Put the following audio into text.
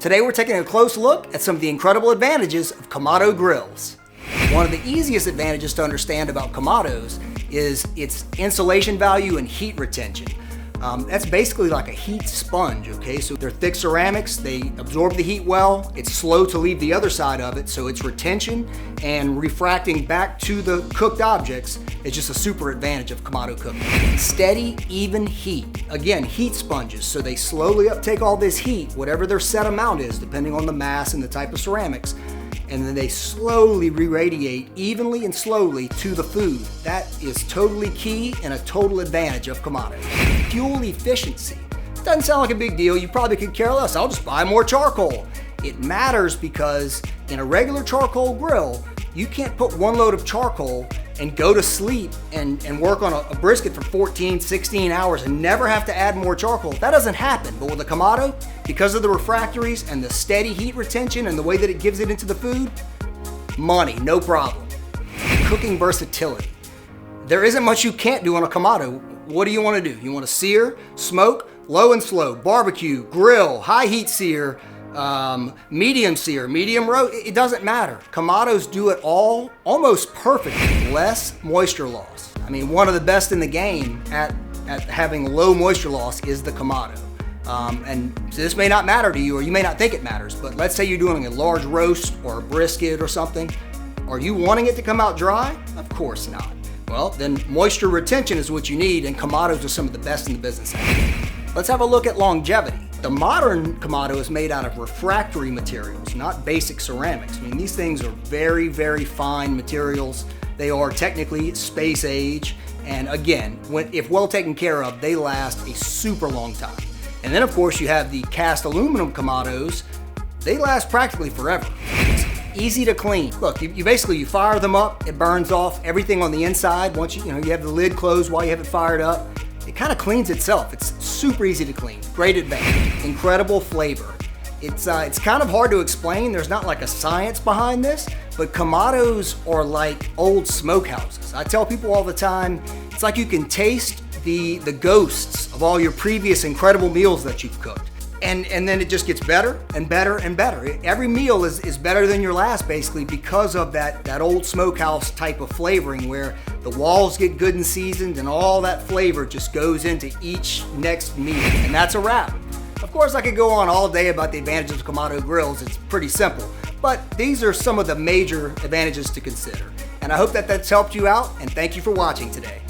Today we're taking a close look at some of the incredible advantages of Kamado grills. One of the easiest advantages to understand about Kamados is its insulation value and heat retention. That's basically like a heat sponge, okay? So they're thick ceramics, they absorb the heat well, it's slow to leave the other side of it, so its retention and refracting back to the cooked objects is just a super advantage of Kamado cooking. Steady, even heat. Again, heat sponges, so they slowly uptake all this heat, whatever their set amount is, depending on the mass and the type of ceramics, and then they slowly re-radiate evenly and slowly to the food. That is totally key and a total advantage of Kamado. Fuel efficiency. Doesn't sound like a big deal. You probably could care less. I'll just buy more charcoal. It matters because in a regular charcoal grill, you can't put one load of charcoal and go to sleep and work on a brisket for 14, 16 hours and never have to add more charcoal. That doesn't happen. But with a Kamado, because of the refractories and the steady heat retention and the way that it gives it into the food, money, no problem. Cooking versatility. There isn't much you can't do on a Kamado. What do you want to do? You want to sear, smoke, low and slow, barbecue, grill, high heat sear, medium roast, it doesn't matter. Kamados do it all almost perfectly. Less moisture loss. I mean, one of the best in the game at having low moisture loss is the Kamado. And this may not matter to you, or you may not think it matters, but let's say you're doing a large roast or a brisket or something. Are you wanting it to come out dry? Of course not. Well, then moisture retention is what you need, and Kamados are some of the best in the business. Let's have a look at longevity. The modern Kamado is made out of refractory materials, not basic ceramics. I mean, these things are very, very fine materials. They are technically space age, and again, if well taken care of, they last a super long time. And then of course you have the cast aluminum Kamados. They last practically forever. It's easy to clean. Look, you fire them up, it burns off everything on the inside. Once you have the lid closed while you have it fired up, it kind of cleans itself. It's super easy to clean. Great advantage. Incredible flavor. It's kind of hard to explain. There's not like a science behind this, but Kamados are like old smokehouses. I tell people all the time, it's like you can taste the ghosts of all your previous incredible meals that you've cooked. And then it just gets better and better and better. Every meal is better than your last, basically, because of that old smokehouse type of flavoring where the walls get good and seasoned and all that flavor just goes into each next meal. And that's a wrap. Of course, I could go on all day about the advantages of Kamado grills. It's pretty simple. But these are some of the major advantages to consider. And I hope that that's helped you out, and thank you for watching today.